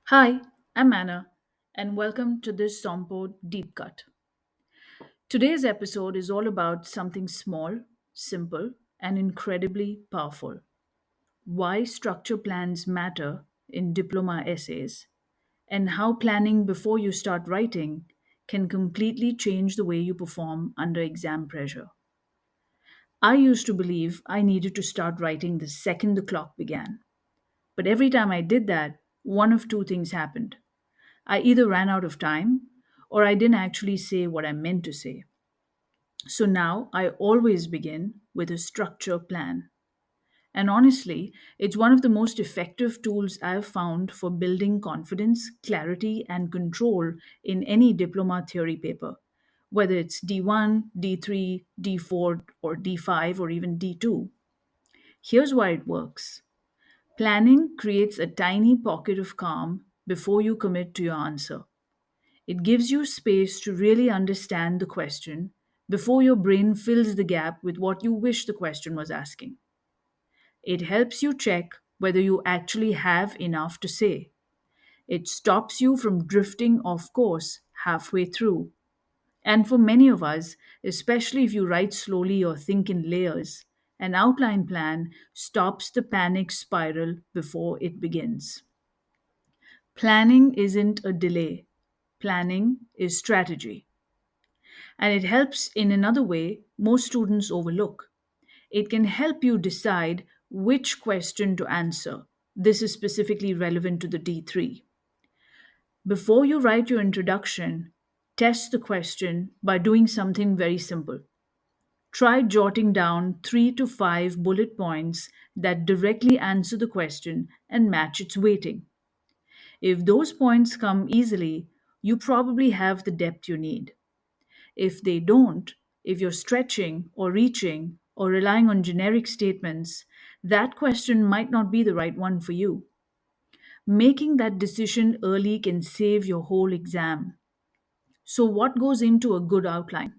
Hi, I'm Anna, and welcome to this Sompo Deep Cut. Today's episode is all about something small, simple, and incredibly powerful: why structure plans matter in diploma essays, and how planning before you start writing can completely change the way you perform under exam pressure. I used to believe I needed to start writing the second the clock began, but every time I did that, one of two things happened. I either ran out of time or I didn't actually say what I meant to say. So now I always begin with a structure plan. And honestly, it's one of the most effective tools I've found for building confidence, clarity, and control in any diploma theory paper, whether it's D1, D3, D4, or D5, or even D2. Here's why it works. Planning creates a tiny pocket of calm before you commit to your answer. It gives you space to really understand the question before your brain fills the gap with what you wish the question was asking. It helps you check whether you actually have enough to say. It stops you from drifting off course halfway through. And for many of us, especially if you write slowly or think in layers, an outline plan stops the panic spiral before it begins. Planning isn't a delay, planning is strategy. And it helps in another way most students overlook. It can help you decide which question to answer. This is specifically relevant to the D3. Before you write your introduction, test the question by doing something very simple. Try jotting down 3 to 5 bullet points that directly answer the question and match its weighting. If those points come easily, you probably have the depth you need. If they don't, if you're stretching or reaching or relying on generic statements, that question might not be the right one for you. Making that decision early can save your whole exam. So, what goes into a good outline?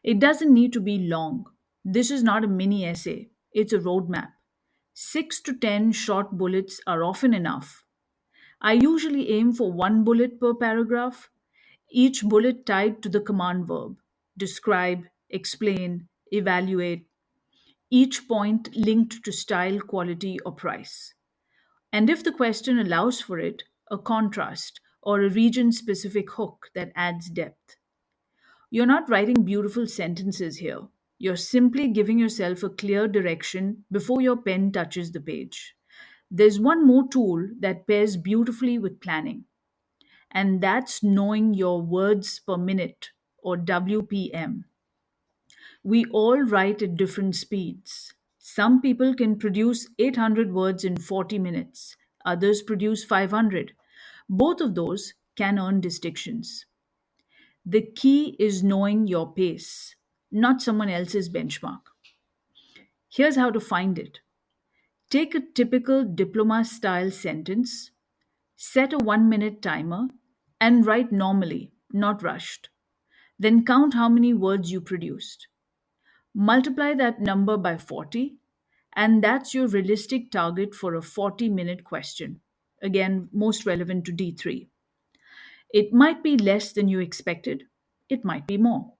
It doesn't need to be long. This is not a mini essay, it's a roadmap. 6 to 10 short bullets are often enough. I usually aim for one bullet per paragraph, each bullet tied to the command verb: describe, explain, evaluate, each point linked to style, quality, or price. And if the question allows for it, a contrast or a region specific hook that adds depth. You're not writing beautiful sentences here. You're simply giving yourself a clear direction before your pen touches the page. There's one more tool that pairs beautifully with planning, and that's knowing your words per minute, or WPM. We all write at different speeds. Some people can produce 800 words in 40 minutes, others produce 500. Both of those can earn distinctions. The key is knowing your pace, not someone else's benchmark. Here's how to find it. Take a typical diploma style sentence, set a 1 minute timer, and write normally, not rushed. Then count how many words you produced. Multiply that number by 40, and that's your realistic target for a 40-minute question. Again, most relevant to D3. It might be less than you expected, it might be more.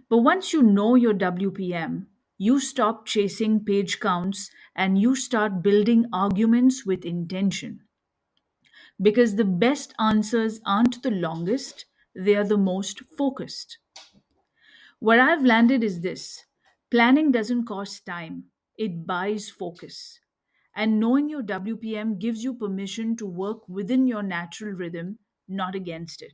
But once you know your WPM, you stop chasing page counts and you start building arguments with intention. Because the best answers aren't the longest, they are the most focused. Where I've landed is this: planning doesn't cost time, it buys focus. And knowing your WPM gives you permission to work within your natural rhythm, not against it.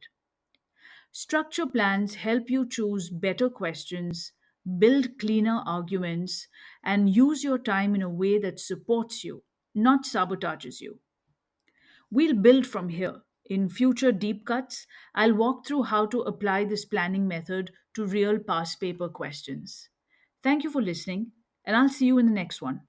Structure plans help you choose better questions, build cleaner arguments, and use your time in a way that supports you, not sabotages you. We'll build from here. In future deep cuts, I'll walk through how to apply this planning method to real past paper questions. Thank you for listening, and I'll see you in the next one.